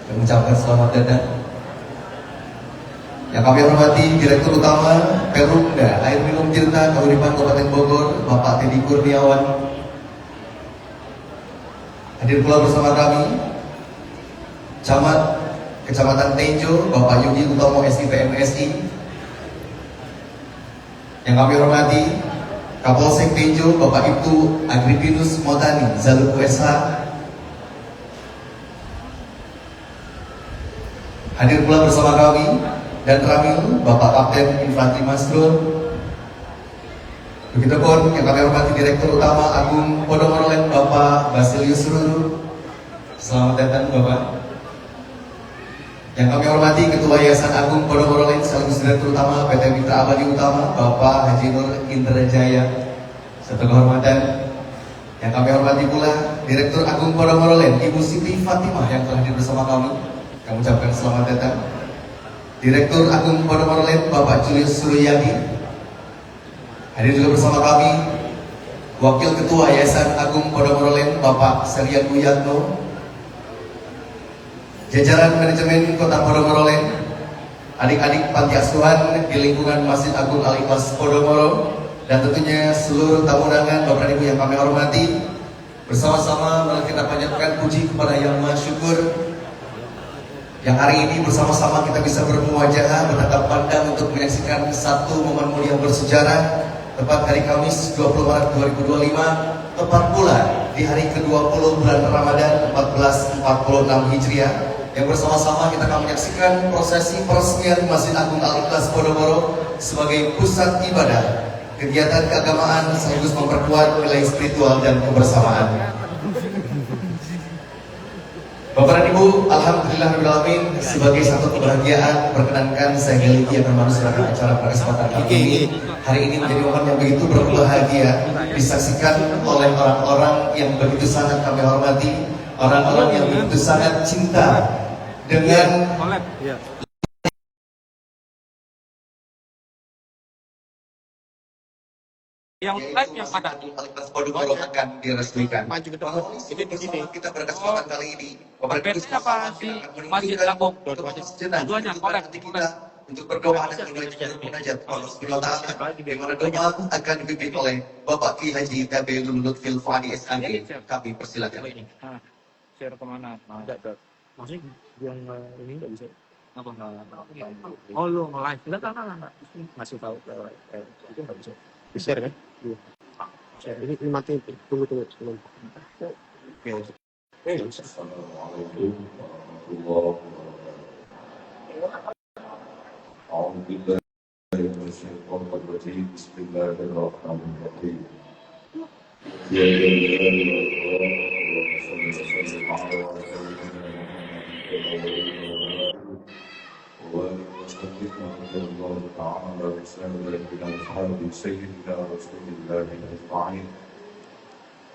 mengucapkan selamat datang. Yang kami hormati Direktur Utama Perumda Air Minum Tirta Kahuripan Kabupaten Bogor, Bapak Teddy Kurniawan. Hadir pula bersama kami Camat Kecamatan Tenjo, Bapak Yudi Utomo SIP MSI. Yang kami hormati Kapolsek Tenjo, Bapak Ibtu Agripinus Motani Zaluku SH. Hadir pula bersama kami dan Ramil, Bapak Kapten Infantri Masrur. Begitupun yang kami hormati Direktur Utama Agung Podomorolen, Bapak Basilius Ruru. Selamat datang Bapak. Yang kami hormati Ketua Yayasan Agung Podomorolen sekaligus Direktur Utama PT Mitra Abadi Utama, Bapak Haji Nur Indrajaya. Satu kehormatan. Yang kami hormati pula Direktur Agung Podomorolen, Ibu Siti Fatimah yang telah hadir bersama kami. Kami ucapkan selamat datang. Direktur Agung Podomorolen, Bapak Julius Suryadi. Hadir juga bersama kami Wakil Ketua Yayasan Agung Podomorolen, Bapak Serian Wiyatno. Jajaran manajemen Kota Podomorolen, adik-adik panti asuhan di lingkungan Masjid Agung Al-Ikhlas Podomoro, dan tentunya seluruh tamu undangan Bapak Ibu yang kami hormati. Bersama-sama mari kita panjatkan puji kepada Yang Maha Syukur yang hari ini bersama-sama kita bisa bermuwajahah, bertatap pandang untuk menyaksikan satu momen mulia bersejarah tepat hari Kamis 20 Maret 2025, tepat pula di hari ke-20 bulan Ramadan 1446 Hijriah, yang bersama-sama kita akan menyaksikan prosesi peresmian Masjid Agung Al-Ikhlas Podomoro sebagai pusat ibadah, kegiatan keagamaan sekaligus memperkuat nilai spiritual dan kebersamaan. Bapak dan Ibu, alhamdulillahirrahmanirrahim, sebagai satu kebahagiaan perkenankan saya Geligi akan menusukkan acara pada kesempatan kali ini. Hari ini menjadi momen yang begitu berbahagia disaksikan oleh orang-orang yang begitu sangat kami hormati, orang-orang yang begitu sangat cinta dengan yang live yang pada Al-Ikhlas Podomoro akan diresmikan. maju ke depan ini di sini. Kita berkesempatan kali ini Berbeda apa di Masjid Agung? Dua-duanya kolek kita untuk berdoa dan munajat Allah Subhanahu wa taala, di mana doa akan dipimpin oleh Bapak Ki Haji Tabeul Lutfil Fani SAG. Kami persilakan. Share kemana? Maksudnya yang ini nggak bisa Apa? oh lu nge-live enggak ngasih tahu itu nggak bisa di share kan iya share ini mati tunggu oke Assalamualaikum warahmatullahi wabarakatuh. A'udzubillahi minasyaitonir rajim. Bismillahirrahmanirrahim. Ya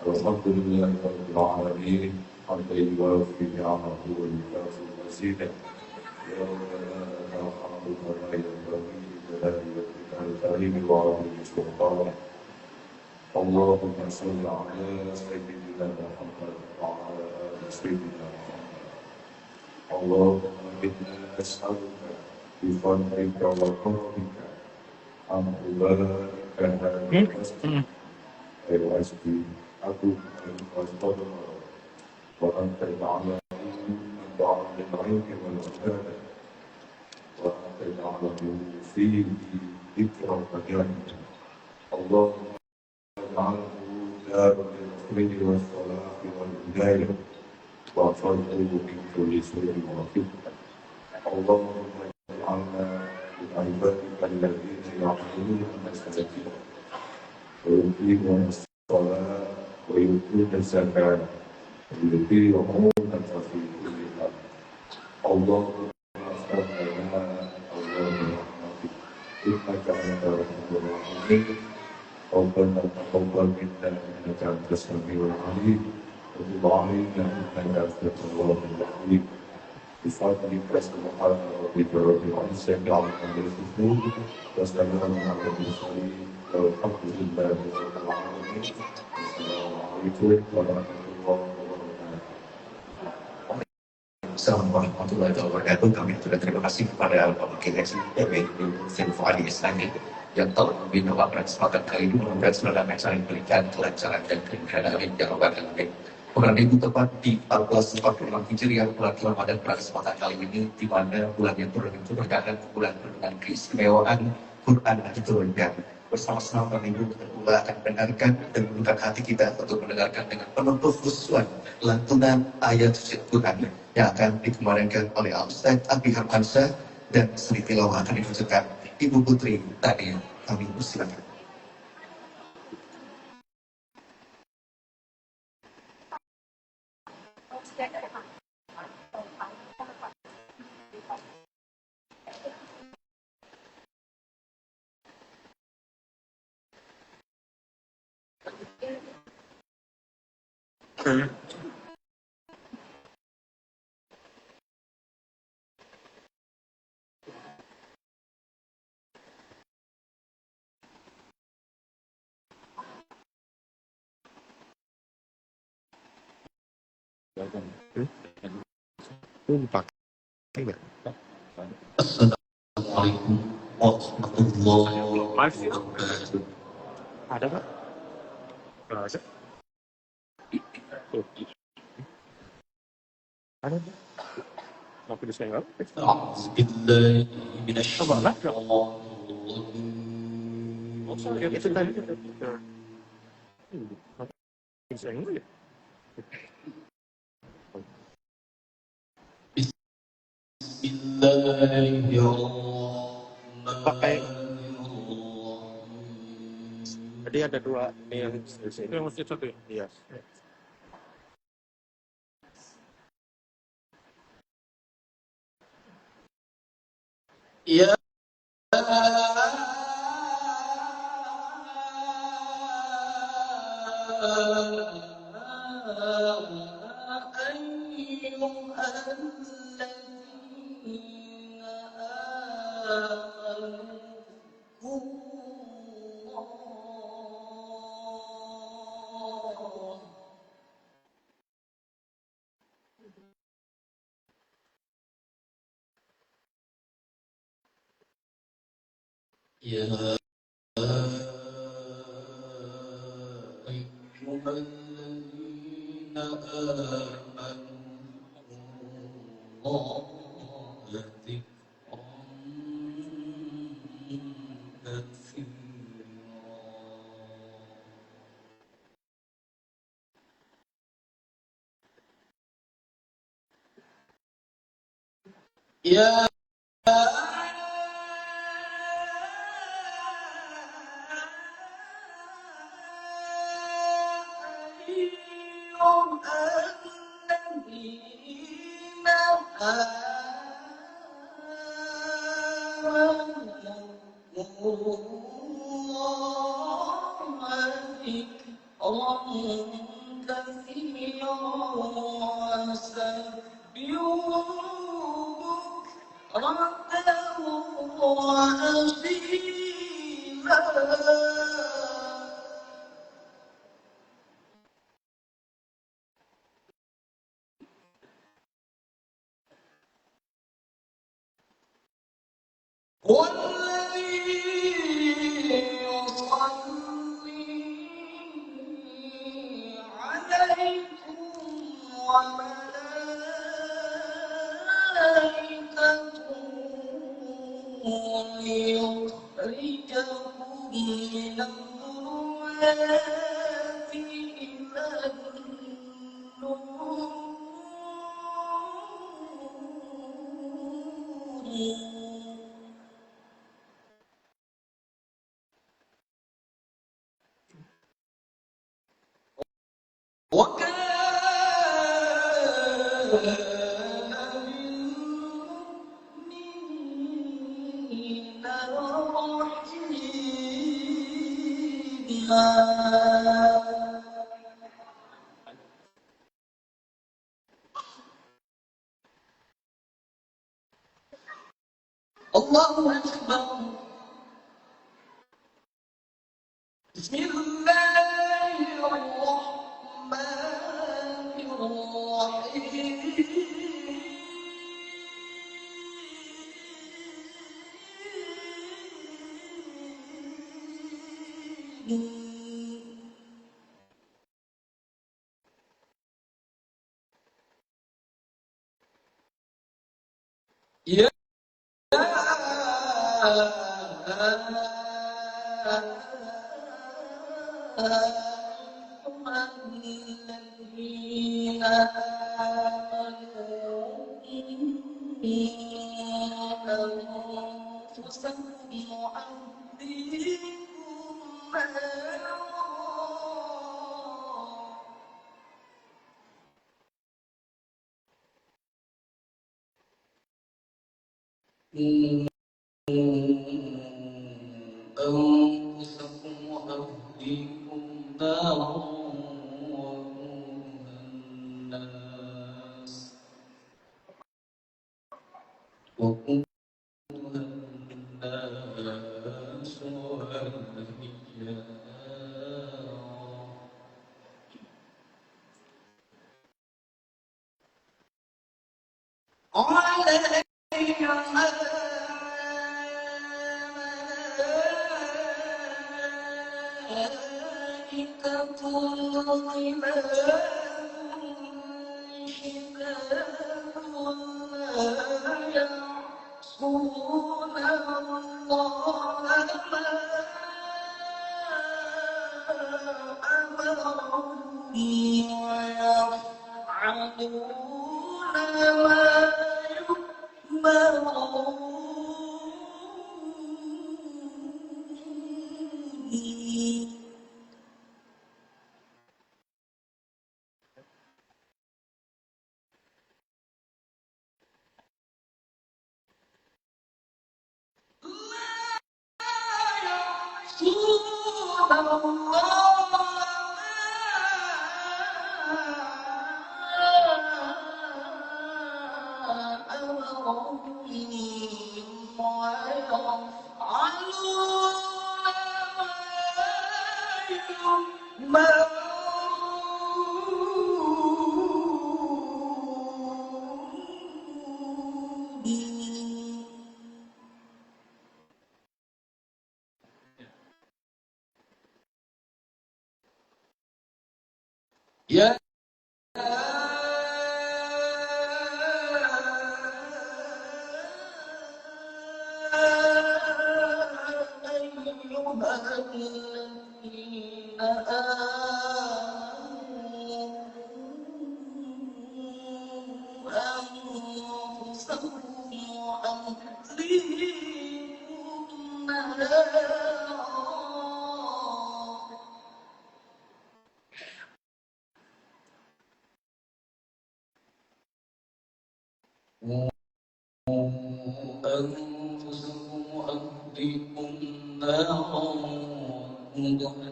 Alhamdulillahirrahmanirrahim. Alhamdulillah fi ni'amahu wa yukafi mazidah. Ya Alhamdulillah ya Rabbi jalali wa karim wa alihi sultan. Allahumma shalli ala sayyidina Muhammad wa ala ali sayyidina Muhammad. Allahumma inna nas'aluka bi fadlika wa karamika an tubarika hadha al-masjid aku Podomoro وأن تجعله من بعض العلم والعبادة وأن تجعله فيه ذكرا وجنة اللهم اجعله دار للخير والصلاح والهداية وفرقه من كل سوء وفتنة اللهم اجعلنا من عبادك الذين يعبدون المساجد ويقيمون الصلاة ويؤتون الزكاة ويطيعون في كل أمر اللهم اغفر لنا اللهم برحمتك إنك أنت الرحمن الرحيم ربنا تقبل منا إنك أنت السميع العليم وتب علينا إنك أنت التواب الرحيم بفضلك سبحان ربك رب العزة عما يصفون وسلام على المرسلين والحمد لله رب العالمين. Assalamualaikum warahmatullahi wabarakatuh. Assalamualaikum warahmatullahi wabarakatuh. Kami juga terima kasih kepada Bapak Direksi Silvo Adi Islami yang telah membina pada kesempatan kali ini dan semoga saling berikan kelancaran dan kemudahan yang baik. Bulan Ibu tepat di 1446 Hijriah bulan Ramadan pada kesempatan kali ini di mana bulan yang turun itu berkaitan bulan dengan keistimewaan Quran yang diturunkan. Bersama-sama Ibu kita akan mendengarkan dan membuka hati kita untuk mendengarkan dengan penuh khusyuan lantunan ayat suci Quran yang akan dikemarinkan oleh Al-Ustaz Abi Harmansyah dan Sri Tilawah akan difunjukkan Ibu Putri Tania. Kami silakan. Dipakai nggak? Assalamualaikum warahmatullahi wabarakatuh. Ada nggak? Nggak ada. Tuh. Ada nggak? Mau pilih saya nggak? A'udzubillahi minasyaitonir Coba lah. Oh, sorry, itu tadi. Bisa enggak ya? Bismillahirrahmanirrahim. Jadi ada dua ini yang di sini. Itu yang masjid satu ya? Iya. Ya ayyuhalladzina amanu ya ayyuhalladzina amanu Allah dzikran katsira. Ya ayyuhalladzina amanu dzikran katsira wasabbihuhu bukratan wa asila. والذي يصلي عليكم وملائكته ليخرجكم من الظلمات إلى النور. وكان بالمؤمنين رحيما. الله أكبر. بسم الله الرحمن الرحيم. يا أيها الذين آمنوا أنفسكم وأهليكم نارا أنفسكم وأهليكم نارا وقودها الناس وقودها الناس والحجارة ملائكة غلاظ شداد لا يعصون الله ما أمرهم ويفعلون ما يؤمرون يا أيها الذين آمنوا أنفسكم وأهليكم نارا أنفسكم وأهليكم نارا وقودها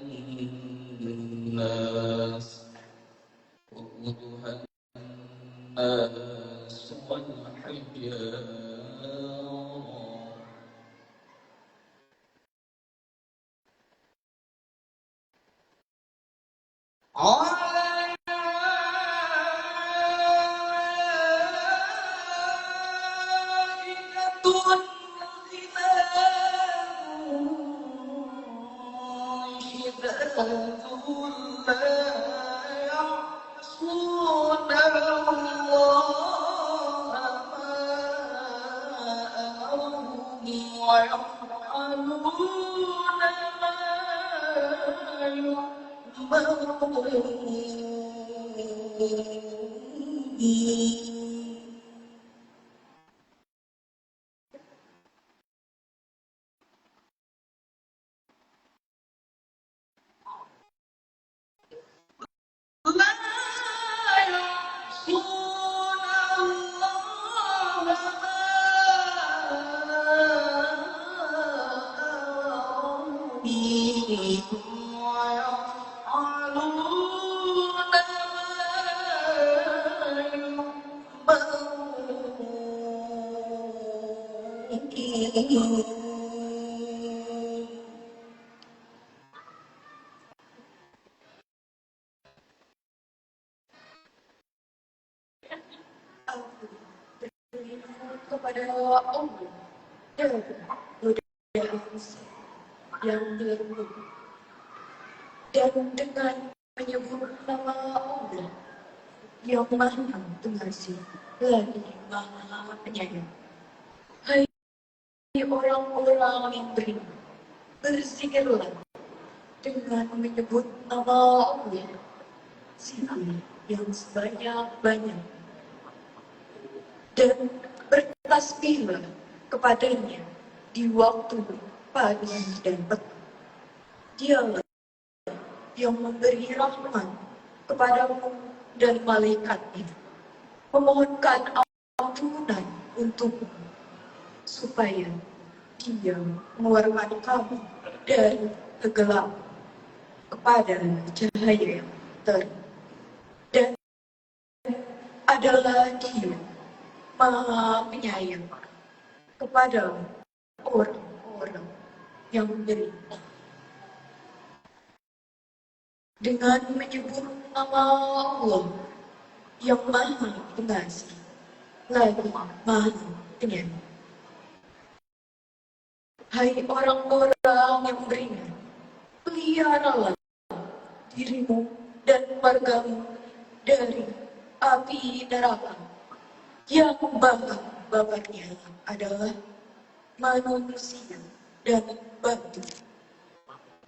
الناس والحجارة ملائكة غلاظ شداد لا يعصون الله ما أمرهم ويفعلون ما يؤمرون لا يعصون الله ما أمرهم ويفعلون ما يؤمرون kepada Allah dan yang dirundung. dan dengan menyebut nama Allah yang Maha Pengasih lagi Maha Penyayang. Hai orang-orang yang beriman, berzikirlah dengan menyebut nama Allah, zikir yang sebanyak-banyak, dan bertasbihlah kepadanya di waktu pagi dan petang. Dialah yang memberi rahmat kepadamu dan malaikatnya, memohonkan ampunan untukmu, supaya dia mengeluarkan kamu dari kegelapan kepada cahaya yang terang. Dan adalah dia Maha Penyayang kepada orang-orang yang beriman. Dengan menyebut nama Allah yang Maha Pengasih lagi Maha Penyayang. Hai orang-orang yang beriman, peliharalah dirimu dan keluargamu dari api neraka yang bahan-bahannya adalah manusia dan batu.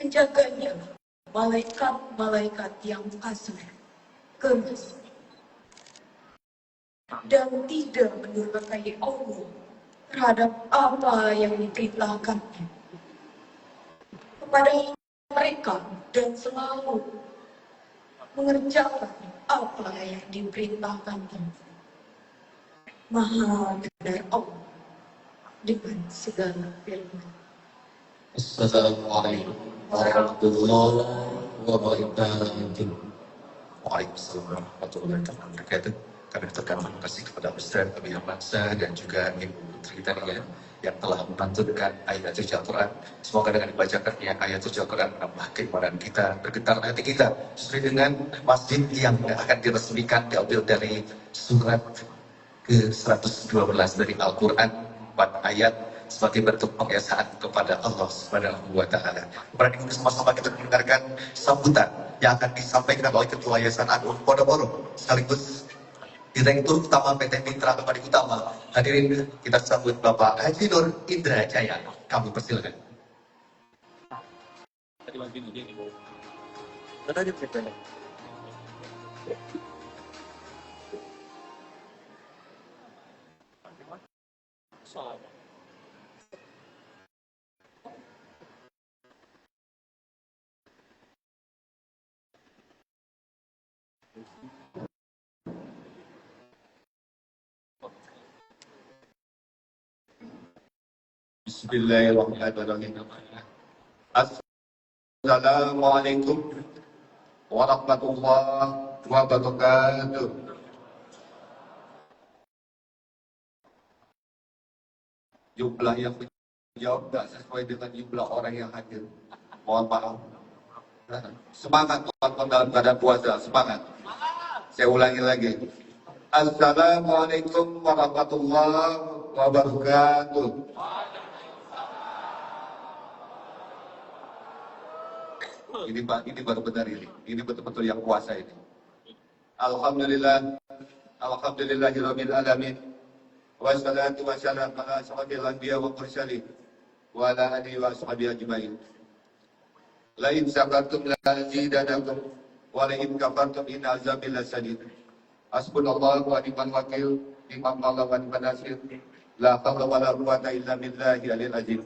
Penjaganya malaikat-malaikat yang kasar, keras, dan tidak mendurhakai Allah terhadap apa yang diperintahkannya kepada mereka, dan selalu mengerjakan apa yang diperintahkannya. Maha benar Allah dengan segala firman. Assalamualaikum warahmatullahi wabarakatuh. Waalaikumsalam warahmatullahi wabarakatuh. Kami terima kasih kepada Ustaz Abi Hamzah dan juga Ibu Putri tadi yang telah melantunkan ayat suci Al-Quran. Semoga dengan dibacakannya ayat suci Al-Quran menambah keimanan kita, bergetar hati kita sesuai dengan masjid yang akan diresmikan, diambil dari surat ke-112 dari Al-Quran, 4 ayat sebagai bentuk pengiasaan kepada Allah Subhanahu wa Ta'ala. Berani bersama-sama kita mendengarkan sambutan yang akan disampaikan oleh Ketua Yayasan Agung Podomoro sekaligus Direktur Utama PT Mitra Kepadi Utama. Hadirin, kita sambut Bapak Haji Nur Indra Jaya. Kami persilakan. Bismillahirrahmanirrahim. Assalamualaikum warahmatullahi wabarakatuh. Jumlah yang menjawab tidak sesuai dengan jumlah orang yang hadir. Mohon maaf. Semangat teman-teman dalam keadaan puasa, semangat. Saya ulangi lagi. Assalamualaikum warahmatullahi wabarakatuh. Ini baru benar ini. Ini betul-betul yang puasa ini. Alhamdulillah. Alhamdulillahirabbil alamin. Wassalatu wassalamu ala asyrofil anbiya wa mursalin wa ala alihi wa ashabihi ajmain. La in syakartum la azidanakum wa la in kafartum in azabi lasadid. Hasbunallahu wa ni'mal wakil, ni'mal mawla wa ni'mal nasir. La haula wa la quwwata illa billahi alil azim.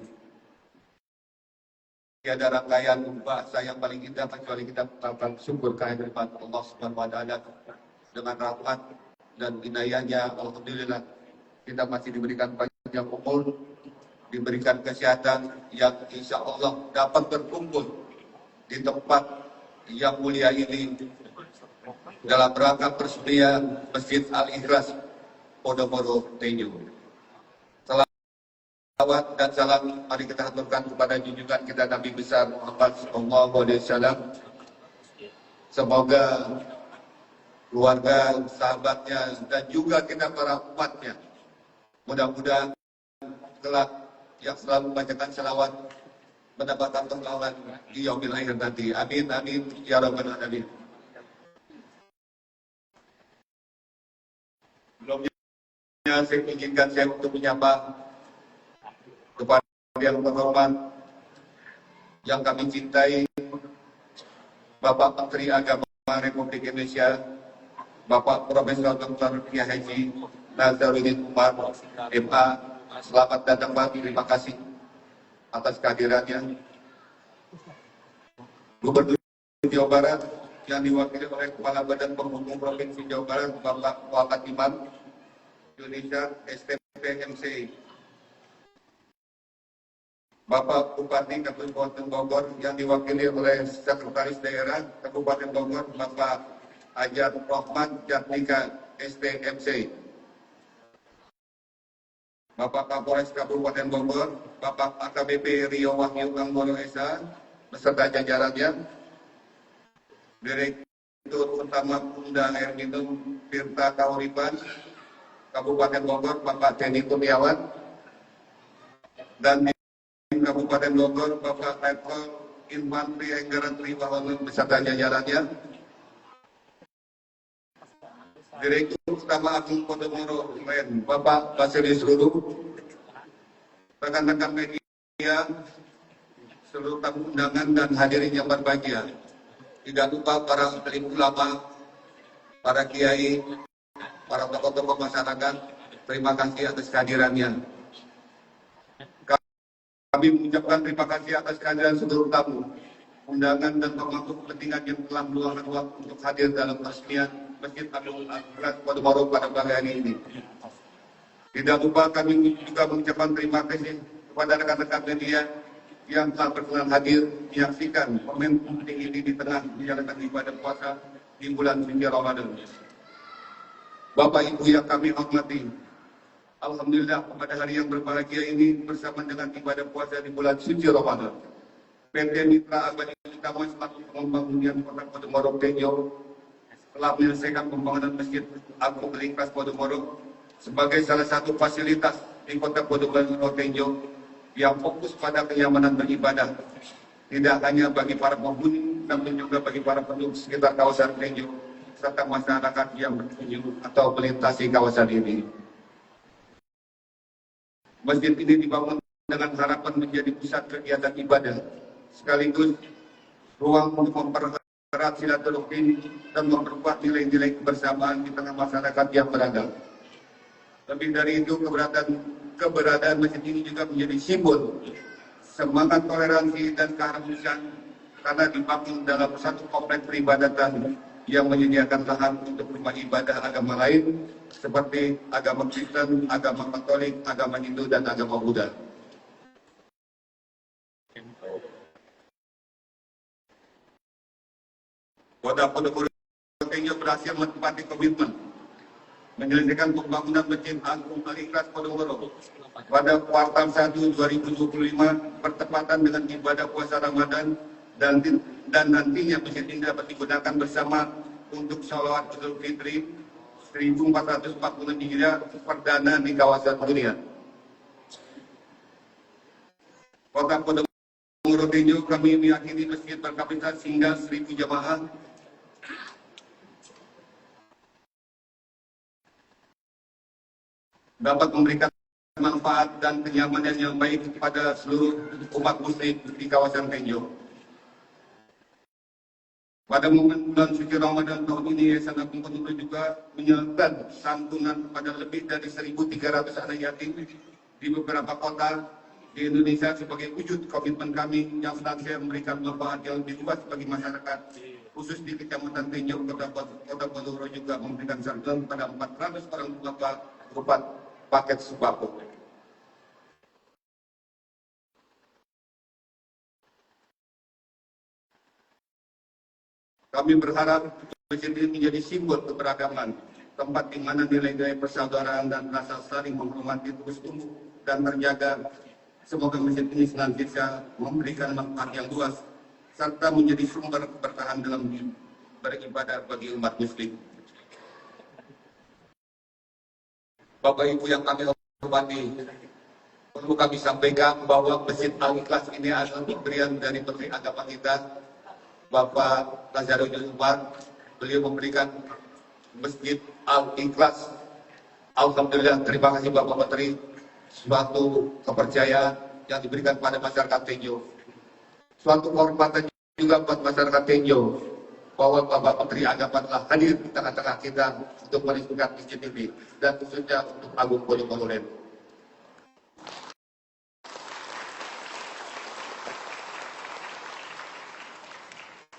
Tiada rangkaian bahasa yang paling indah kecuali kita mengucapkan syukur kehadiran Allah Subhanahu wa Ta'ala dengan rahmat dan inayahnya. Alhamdulillah kita masih diberikan panjang umur, diberikan kesehatan yang insya Allah dapat berkumpul di tempat yang mulia ini dalam rangka peresmian Masjid Al-Ikhlas Podomoro Tenjo. Salawat dan salam mari kita haturkan kepada junjungan kita Nabi besar Muhammad SAW. Semoga keluarga, sahabatnya, dan juga kita para umatnya mudah-mudahan kelak yang selalu membacakan salawat mendapatkan pertolongan di yaumil akhir nanti. Amin, amin, ya rabbal alamin. Sebelumnya saya izinkan saya untuk menyapa kepada yang terhormat, yang kami cintai, Bapak Menteri Agama Republik Indonesia, Bapak Profesor Dr. Kiai Haji Nazaruddin Umar, MA. Selamat datang Pak, terima kasih atas kehadirannya. Gubernur Jawa Barat yang diwakili oleh Kepala Badan Penghubung Provinsi Jawa Barat, Bapak Muhammad Imam Indonesia STP MC. Bapak Bupati Kabupaten Bogor yang diwakili oleh Sekretaris Daerah Kabupaten Bogor, Bapak Ajat Rahman Jatnika STMC. Bapak Kapolres Kabupaten Bogor, Bapak AKBP Rio Wahyu Anggono SH, beserta jajarannya, Direktur Utama Pemda Air Minum Tirta Kahuriban Kabupaten Bogor, Bapak Denny Kurniawan, dan Kabupaten Bogor, Bapak Letkol Infantri Enggaran Triwahono beserta jajarannya, Direktur Utama Agung Podomoro UPN, Bapak Basilius Ruru, rekan-rekan media, seluruh tamu undangan dan hadirin yang berbahagia. Tidak lupa para alim ulama, para kiai, para tokoh-tokoh masyarakat, terima kasih atas kehadirannya. Kami mengucapkan terima kasih atas kehadiran seluruh tamu, undangan dan pemangku kepentingan yang telah meluangkan waktu untuk hadir dalam peresmian Masjid Agung Al-Ikhlas Podomoro pada pagi hari ini. Tidak lupa kami juga mengucapkan terima kasih kepada rekan-rekan media yang telah berkenan hadir menyaksikan momentum penting ini di tengah menjalankan ibadah puasa di bulan suci Ramadan. Bapak Ibu yang kami hormati, alhamdulillah pada hari yang berbahagia ini bersama dengan ibadah puasa di bulan suci Ramadan, PT Mitra Abadi Utama selaku pengembang hunian Kota Podomoro Tenjo telah menyelesaikan pembangunan Masjid Agung Al-Ikhlas Podomoro sebagai salah satu fasilitas di Kota Podomoro Tenjo yang fokus pada kenyamanan beribadah, tidak hanya bagi para penghuni, namun juga bagi para penduduk sekitar kawasan Tenjo serta masyarakat yang berkunjung atau melintasi kawasan ini. Masjid ini dibangun dengan harapan menjadi pusat kegiatan ibadah, sekaligus ruang untuk mempererat silaturahmi dan memperkuat nilai-nilai kebersamaan di tengah masyarakat yang beragam. Lebih dari itu, keberadaan masjid ini juga menjadi simbol semangat toleransi dan keharmonisan karena dibangun dalam satu kompleks peribadatan yang menyediakan lahan untuk rumah ibadah agama lain seperti agama Kristen, agama Katolik, agama Hindu, dan agama Buddha. Kota Podomoro Tenjo berhasil menepati komitmen menyelesaikan pembangunan Masjid Agung Al-Ikhlas Podomoro pada kuartal 1 2025 bertepatan dengan ibadah puasa Ramadan dan nantinya masjid ini dapat digunakan bersama untuk sholawat Idul Fitri 1440 Hijriah perdana di kawasan dunia. Kota Podomoro Tenjo kami meyakini masjid berkapasitas hingga 1000 jamaah dapat memberikan manfaat dan kenyamanan yang baik kepada seluruh umat muslim di kawasan Tenjo. Pada momen bulan suci Ramadan tahun ini, Yayasan Agung Podomoro juga menyalurkan santunan kepada lebih dari 1.300 anak yatim di beberapa kota di Indonesia sebagai wujud komitmen kami yang senantiasa memberikan manfaat yang lebih luas bagi masyarakat, khusus di Kecamatan Tenjo, Kota Podomoro juga memberikan santunan kepada 400 orang bapak berupa paket sembako. Kami berharap masjid ini menjadi simbol keberagaman, tempat di mana nilai-nilai persaudaraan dan rasa saling menghormati terus tumbuh dan terjaga. Semoga masjid ini senantiasa memberikan manfaat yang luas serta menjadi sumber keberkahan dalam beribadah bagi umat muslim. Bapak Ibu yang kami hormati, perlu kami sampaikan bahwa Masjid Al-Ikhlas ini adalah pemberian dari Menteri Agama kita, Bapak Nazarudin Umar. Beliau memberikan Masjid Al-Ikhlas. Alhamdulillah, terima kasih Bapak Menteri, suatu kepercayaan yang diberikan pada masyarakat Tenjo. Suatu kehormatan juga buat masyarakat Tenjo bahwa Bapak Menteri Agama telah hadir di tengah-tengah kita untuk meresmikan masjid ini dan khususnya untuk Agung Podomoro Land.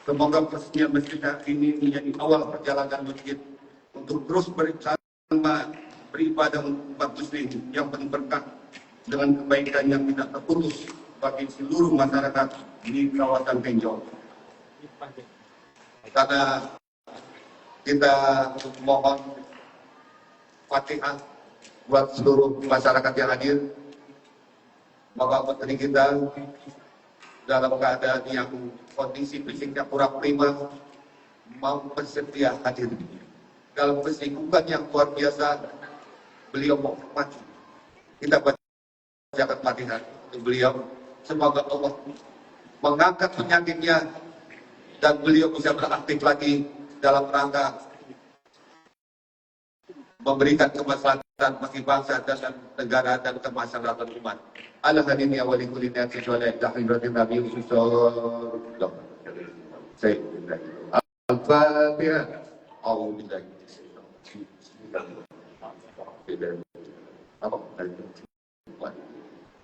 Semoga peresmian masjid ini menjadi awal perjalanan masjid untuk terus bersama beribadah umat muslim yang penuh berkah dengan kebaikan yang tidak terputus bagi seluruh masyarakat di kawasan Tenjo. Karena kita mohon Fatihah buat seluruh masyarakat yang hadir. Bapak Menteri kita dalam keadaan yang kondisi fisiknya kurang prima mau bersedia hadir dalam kesibukan yang luar biasa. Beliau mau maju. Kita bacakan Fatihah untuk beliau. Semoga Allah mengangkat penyakitnya dan beliau bisa beraktif lagi dalam rangka memberikan kemaslahatan bagi bangsa dan negara dan kemaslahatan umat. Al-Hadini awali kulina kecuali tahribatin Nabi Sallallahu Alaihi Wasallam. Al-Fatihah. Alhamdulillah. Apa?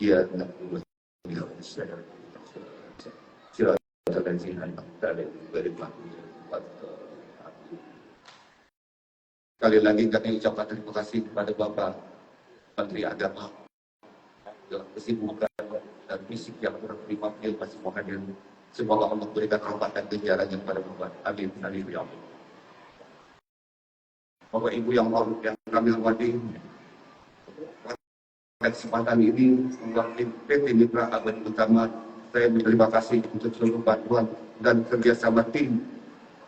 Dia nak sekali lagi kami ucapkan terima kasih kepada Bapak Menteri Agama dalam kesibukan dan fisik yang berprima masih mau hadir. Semoga Allah memberikan rahmat dan ganjarannya kepada Bapak. Amin. Amin. Ya Allah. Bapak Ibu yang kami hormati, pada kesempatan ini mewakili PT Mitra Abadi Utama, saya berterima kasih untuk seluruh bantuan dan kerjasama tim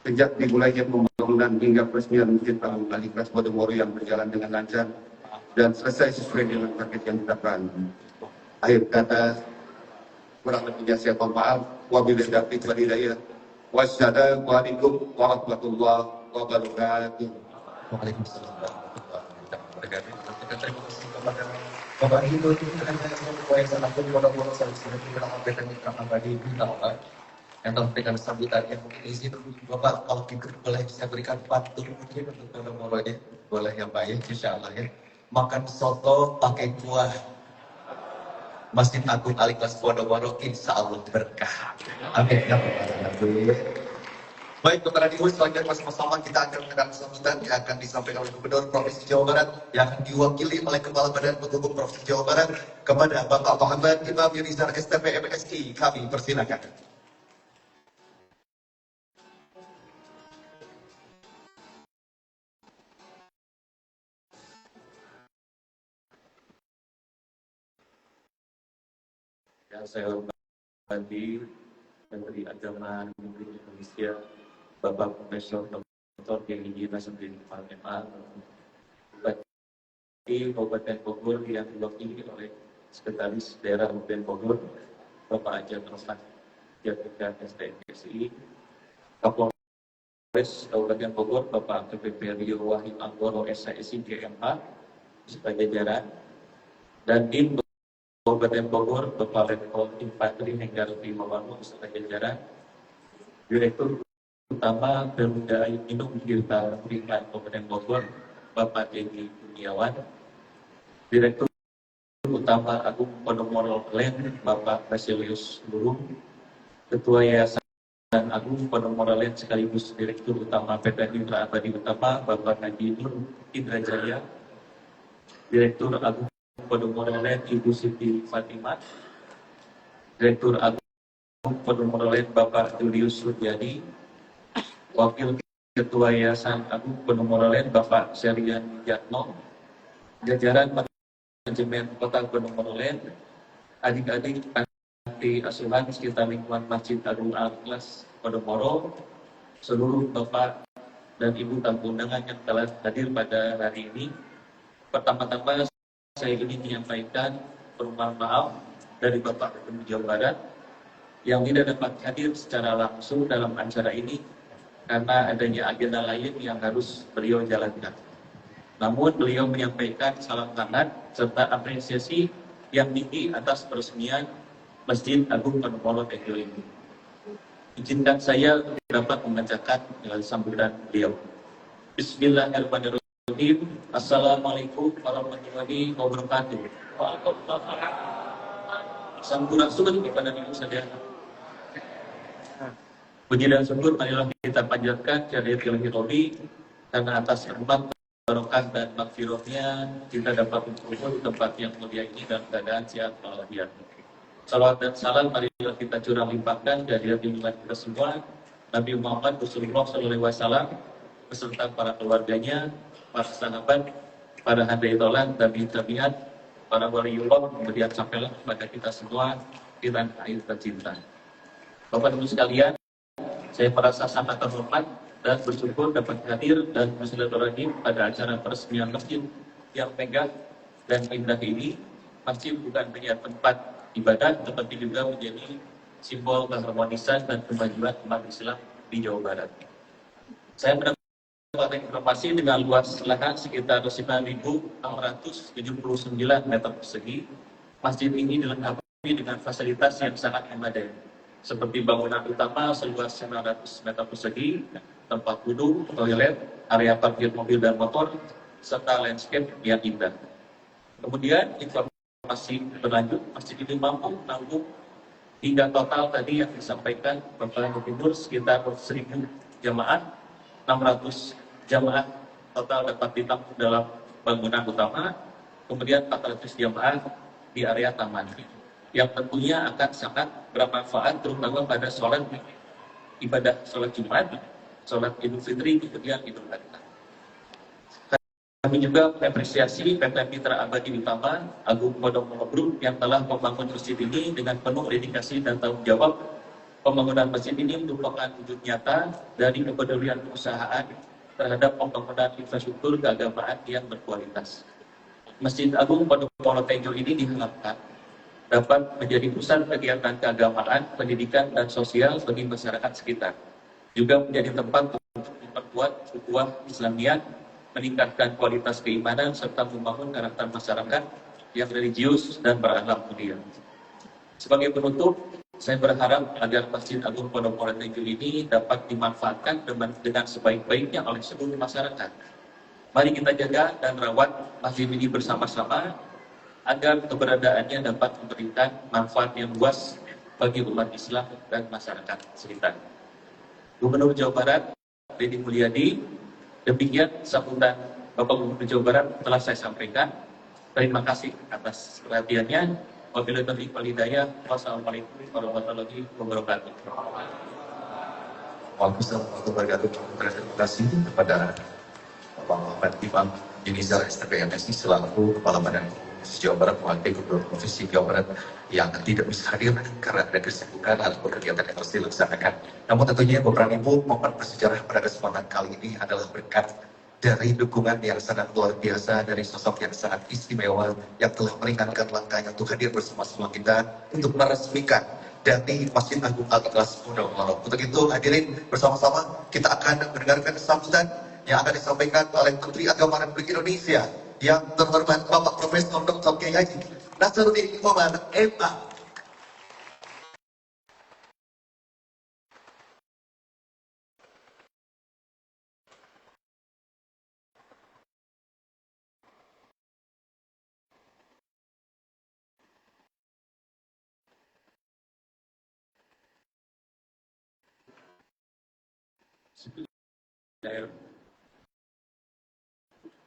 sejak dimulainya pembangunan hingga peresmian Masjid Al-Ikhlas Podomoro yang berjalan dengan lancar dan selesai sesuai dengan target yang ditetapkan. Akhir kata, kurang lebihnya saya mohon maaf. Wabillahi taufiq wal hidayah. Wassalamualaikum warahmatullahi wabarakatuh. Waalaikumsalam warahmatullahi wabarakatuh. Terima kasih kepada Bapak Ibu yang sangat Podomoro PT Mitra Abadi Utama yang telah memberikan sambutan yang mungkin izin Bapak kalau gitu boleh saya berikan pantun mungkin untuk Podomoro ya, boleh ya Pak ya, insya Allah ya. Makan soto pakai kuah Masjid Agung Al-Ikhlas Podomoro insya Allah berkah. Amin ya Rabbal. Baik, kepada Ibu, selanjutnya bersama-sama kita akan mendengar sambutan yang akan disampaikan oleh Gubernur Provinsi Jawa Barat yang akan diwakili oleh Kepala Badan Penghubung Provinsi Jawa Barat kepada Bapak Muhammad Imam Yurizar STP MSI. Kami persilakan. Yang saya hormati Menteri Agama Republik Indonesia, Bapak Profesor Dr. Kiai Nasruddin Umar MA, Bupati Kabupaten Bogor yang diwakili oleh Sekretaris Daerah Kabupaten Bogor, Bapak Ajat Roslan Jatika STMSI, Kapolres Kabupaten Bogor, Bapak KPP Rio Wahid Anggoro SISI GMH, beserta jajaran, dan Dim Kabupaten Bogor, Bapak Letkol Infanteri Henggar Primawaro beserta jajaran, Direktur Utama Perumda Air Minum Tirta Beriman Kabupaten Bogor, Bapak Dedi Kurniawan, Direktur Utama Agung Podomoro Land, Bapak Basilius Burung, Ketua Yayasan Agung Podomoro Land sekaligus Direktur Utama PT Mitra Abadi Utama, Bapak Haji Nur Indrajaya, Direktur Agung Podomoro Land Ibu Siti Fatimah, Direktur Agung Podomoro Land Bapak Julius Rudyadi, Wakil Ketua Yayasan Agung Podomoro Land Bapak Serian Jatno, jajaran manajemen Kota Podomoro Land, adik-adik panti asuhan sekitar lingkungan Masjid Agung Al-Ikhlas Podomoro, seluruh Bapak dan Ibu tamu undangan yang telah hadir pada hari ini. Pertama-tama saya ingin menyampaikan permohonan maaf dari Bapak Gubernur Jawa Barat yang tidak dapat hadir secara langsung dalam acara ini karena adanya agenda lain yang harus beliau jalankan. Namun beliau menyampaikan salam hangat serta apresiasi yang tinggi atas peresmian Masjid Agung Podomoro Tejo ini. Izinkan saya dapat membacakan sambutan beliau. Bismillahirrahmanirrahim. Assalamualaikum warahmatullahi wabarakatuh. Sampurasun kepada Ibu saudara. Puji dan syukur marilah kita panjatkan kehadirat Ilahi Robi karena atas rahmat, barokah dan makfirahnya kita dapat berkumpul di tempat yang mulia ini dalam keadaan sehat walafiat. Salawat dan salam marilah kita curah limpahkan kehadirat junjungan kita semua Nabi Muhammad Rasulullah SAW beserta para keluarganya, para sahabat, para hadirin tolan, tabi'in, para waliullah, kemudian sampailah kepada kita semua di tanah air tercinta. Bapak Ibu sekalian, saya merasa sangat terhormat dan bersyukur dapat hadir dan bersilaturahim pada acara peresmian masjid yang megah dan indah ini. Masjid bukan hanya tempat ibadah, tetapi juga menjadi simbol keharmonisan dan kemajuan umat Islam di Jawa Barat. Saya mendapat informasi dengan luas lahan sekitar 9.679 meter persegi. Masjid ini dilengkapi dengan fasilitas yang sangat memadai, seperti bangunan utama seluas 900 meter persegi, tempat duduk, toilet, area parkir mobil dan motor, serta landscape yang indah. Kemudian informasi berlanjut, masjid ini mampu menampung hingga total tadi yang disampaikan Bapak Gubernur sekitar 1.000 jamaah, 600 jamaah total dapat ditampung dalam bangunan utama, kemudian 400 jamaah di area taman, yang tentunya akan sangat bermanfaat terutama pada sholat ibadah sholat Jumat, sholat Idul Fitri, kemudian Idul Adha. Kami juga mengapresiasi PT Mitra Abadi Utama Agung Podomoro Group yang telah membangun masjid ini dengan penuh dedikasi dan tanggung jawab. Pembangunan masjid ini merupakan wujud nyata dari kepedulian perusahaan terhadap pembangunan infrastruktur keagamaan yang berkualitas. Masjid Agung Podomoro Tejo ini diharapkan dapat menjadi pusat kegiatan keagamaan, pendidikan, dan sosial bagi masyarakat sekitar. Juga menjadi tempat untuk memperkuat ukhuwah Islamiyah, meningkatkan kualitas keimanan, serta membangun karakter masyarakat yang religius dan berakhlak mulia. Sebagai penutup, saya berharap agar Masjid Agung Podomoro Tejo ini dapat dimanfaatkan dengan sebaik-baiknya oleh seluruh masyarakat. Mari kita jaga dan rawat masjid ini bersama-sama, agar keberadaannya dapat memberikan manfaat yang luas bagi umat Islam dan masyarakat sekitar. Gubernur Jawa Barat, Deddy Mulyadi, demikian sambutan Bapak Gubernur Jawa Barat telah saya sampaikan. Terima kasih atas perhatiannya. Wabillahi taufiq wal hidayah. Wassalamualaikum warahmatullahi wabarakatuh. Waalaikumsalam warahmatullahi wabarakatuh. Terima kasih kepada Bapak Muhammad Imam Yunizar STPMSI selaku Kepala Badan Jawa Barat, mewakili Gubernur Provinsi Jawa Barat yang tidak bisa hadir karena ada kesibukan atau kegiatan yang harus dilaksanakan. Namun tentunya Bapak Ibu, momen bersejarah pada kesempatan kali ini adalah berkat dari dukungan yang sangat luar biasa dari sosok yang sangat istimewa yang telah meringankan langkahnya untuk hadir bersama-sama kita untuk meresmikan dari Masjid Agung Al-Ikhlas Podomoro. Untuk itu hadirin bersama-sama kita akan mendengarkan sambutan yang akan disampaikan oleh Menteri Agama Republik Indonesia yang terhormat Bapak Profesor Dr. Kiai Haji Nasaruddin Muhammad MA.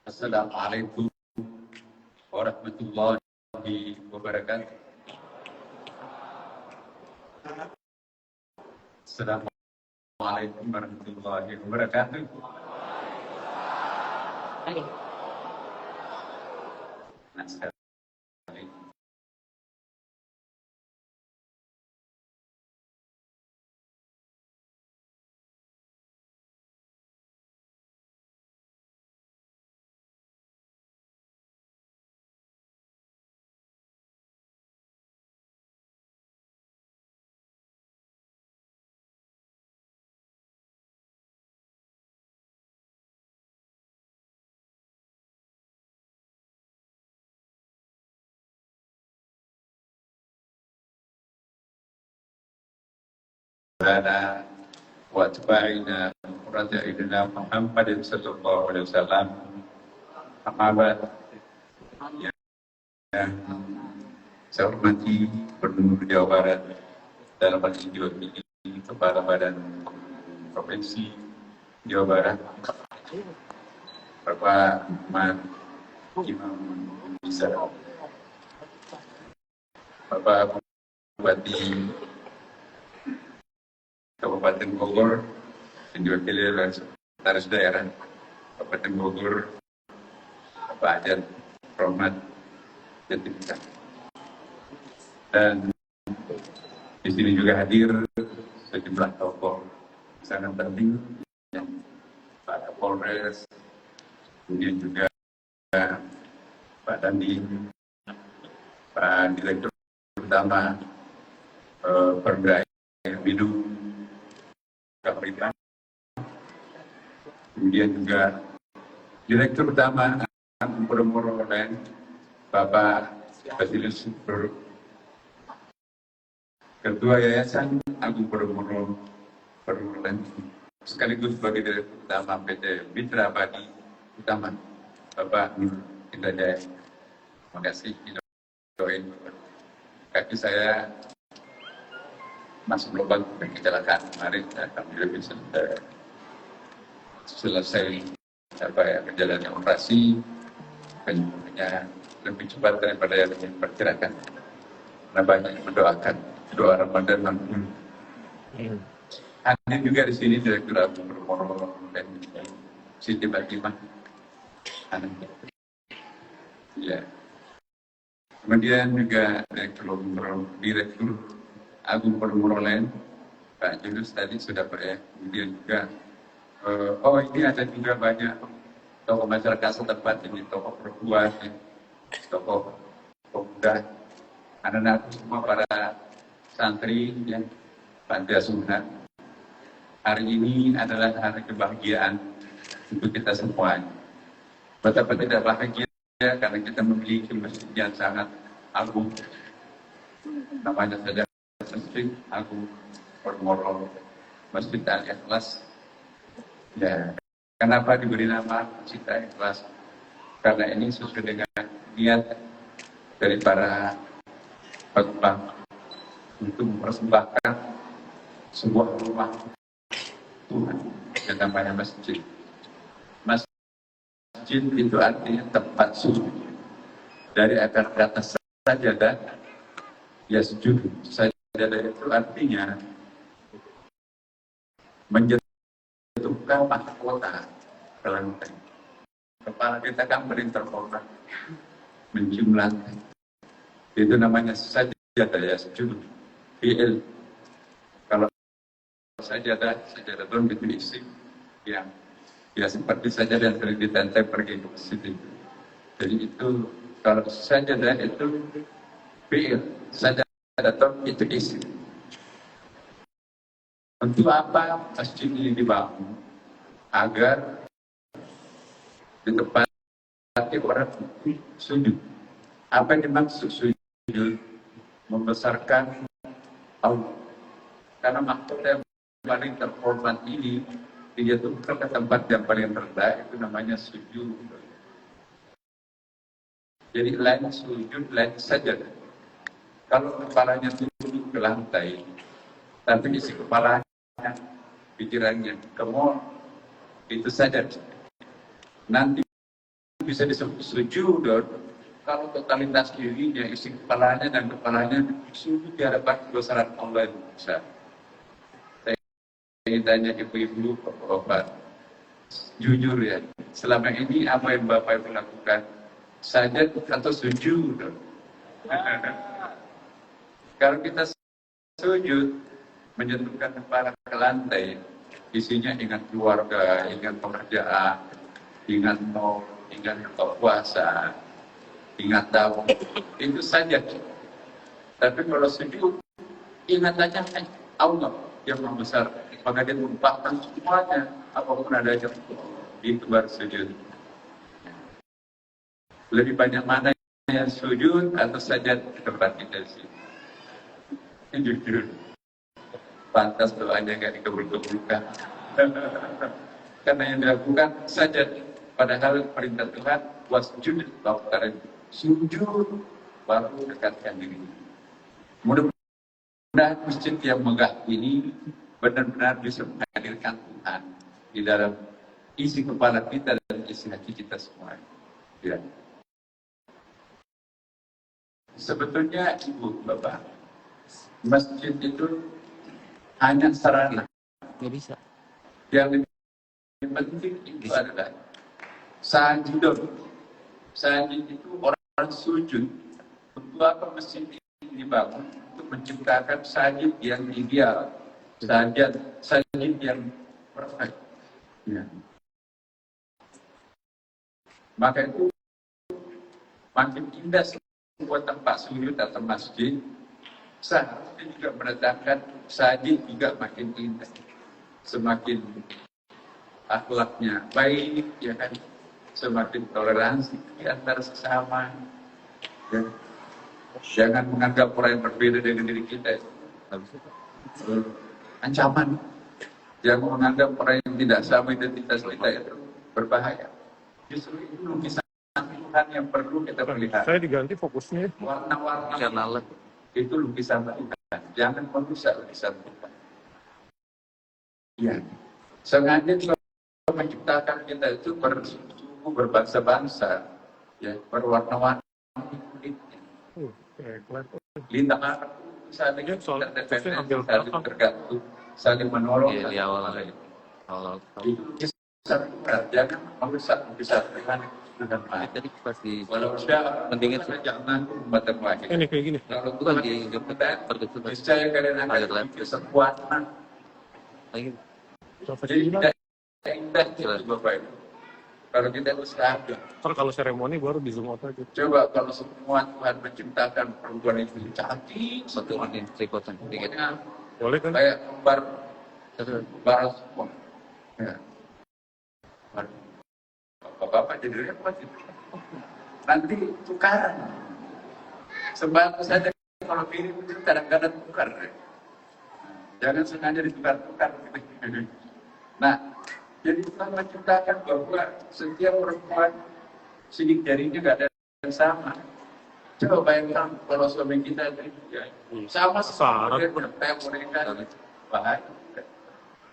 Assalamualaikum warahmatullahi wabarakatuh. Assalamualaikum warahmatullahi wabarakatuh. Nah, sekali lana wa atba'ina radha'ina Muhammadin sallallahu alaihi wasallam. Sahabat yang saya hormati Gubernur Jawa Barat dalam hal ini Kepala Badan Provinsi Jawa Barat, Bapak Ahmad Imam Bisa, Bapak Bupati Kabupaten Bogor, yang diwakili oleh Sekretaris Daerah Kabupaten Bogor, Bapak Ajat Rohmat Jatimita. Dan di sini juga hadir sejumlah tokoh sangat penting, Pak Kapolres, kemudian juga Pak Dandim, Pak Direktur Utama Perda Bidung Kapolri, kemudian juga Direktur Utama Agung Podomoro Land, Bapak Basilius Subro, Ketua Yayasan Agung Podomoro Land, sekaligus sebagai Direktur Utama PT Mitra Abadi Utama, Bapak Nur Indrajaya. Terima kasih, doain kaki saya masuk lubang dan kecelakaan kemarin, alhamdulillah bisa selesai perjalanan operasi, penyembuhannya lebih cepat daripada yang diperkirakan. Karena banyak yang mendoakan doa Ramadan langsung. Hadir juga di sini Direktur Agung Podomoro dan Siti Fatimah. Ya. Kemudian juga Direktur Agung Podomoro Land, Pak Julius tadi sudah Pak ya. Kemudian juga ini ada juga banyak tokoh masyarakat setempat ini, tokoh perempuan, tokoh pemuda, anak-anak semua para santri yang panti asuhan. Hari ini adalah hari kebahagiaan untuk kita semua. Betapa tidak bahagia karena kita memiliki masjid yang sangat agung. Namanya saja Masjid Agung Podomoro, Masjid Al-Ikhlas. Ya, kenapa diberi nama Masjid Al-Ikhlas? Karena ini sesuai dengan niat dari para pengembang untuk mempersembahkan sebuah rumah Tuhan yang namanya masjid. Masjid itu artinya tempat sujud. Dari akar kata sajadah, ya sujud. Sajadah itu artinya menjatuhkan mahkota ke lantai. Kepala kita kan paling terhormat, mencium lantai. Itu namanya sajadah, ya sujud. Fi'il. Kalau sajadah itu itu isim yang ya seperti saja yang sering ditenteng pergi ke masjid itu. Jadi itu kalau sajadah itu fi'il, sajadah itu isim. Untuk apa masjid ini dibangun? Agar ditempati orang sujud. Apa yang dimaksud sujud? Membesarkan Allah. Karena maksudnya paling terhormat ini dijatuhkan ke tempat yang paling rendah, itu namanya sujud. Jadi lain sujud, lain sajadah. Kalau kepalanya tunduk ke lantai, tapi isi kepalanya, pikirannya ke mall, itu saja. Nanti bisa disebut sujud. Kalau totalitas dirinya, isi kepalanya dan kepalanya sujud di hadapan kebesaran Allah itu bisa. Saya tanya ibu-ibu, bapak, jujur ya, selama ini apa yang bapak ibu lakukan? Sajad atau sujud? Kalau kita sujud, menyentuhkan kepala ke lantai, isinya ingat keluarga, ingat pekerjaan, ingat mau, ingat puasa, ingat tahu, itu saja. Tapi kalau sujud, ingat aja Allah yang Maha Besar, maka dia melupakan semuanya, apapun adanya, itu baru sujud. Lebih banyak mana yang sujud atau sajad tempat kita di sini? Jujur. pantas doanya nggak dikabul-kabulkan. Karena yang dilakukan saja, padahal perintah Tuhan wasjud waqtarib, sujud baru dekatkan diri. Mudah-mudahan masjid yang megah ini benar-benar bisa menghadirkan Tuhan di dalam isi kepala kita dan isi hati kita semua. Ya. Sebetulnya Ibu Bapak, masjid itu hanya sarana. Nggak bisa. Yang lebih penting itu adalah sajidun. Sajid itu orang sujud. Untuk apa masjid ini dibangun? Untuk menciptakan sajid yang ideal, sajid yang perfect. Ya. Maka itu makin indah sebuah tempat sujud atau masjid, seharusnya juga mendatangkan sajid juga makin indah. Semakin akhlaknya baik, ya kan, semakin toleransi di antara sesama. Ya. Jangan menganggap orang yang berbeda dengan diri kita itu ancaman. Jangan menganggap orang yang tidak sama identitas kita itu berbahaya. Justru itu lukisan Tuhan yang perlu kita pelihara. Saya diganti fokusnya. Warna-warna itu lukisan Tuhan. Jangan merusak lukisan Tuhan. Ya, sengaja Tuhan menciptakan kita itu bersuku berbangsa-bangsa, ya, berwarna-warni. Lintang arah saling interdependensi, saling tergantung, saling menolong. Iya, di awal. Itu lukisan Tuhan. Jangan merusak lukisan Tuhan. Tadi pasti Walau sudah pentingnya jangan umat wahid. Ini kayak gini. Kalau bukan Tuhan di kita niscaya kalian akan kesempatan. lagi. Jadi tidak indah itu Bapak Ibu. Kalau kita usaha, Ntar kalau seremoni baru di zoom out aja. coba kalau semua Tuhan menciptakan perempuan itu cantik, Satu ini tripodan dikit. semuanya Boleh kan? kayak kembar semua. Ya. Bapak-bapak jadi repot gitu. Nanti tukaran. Sebab saja kalau mirip itu kadang-kadang tukar. Jangan sengaja ditukar-tukar. Nah, jadi Tuhan menciptakan bahwa setiap perempuan sidik jarinya nggak ada yang sama. Coba bayangkan kalau suami kita ya, sama Syarat. kayak mereka, bahaya.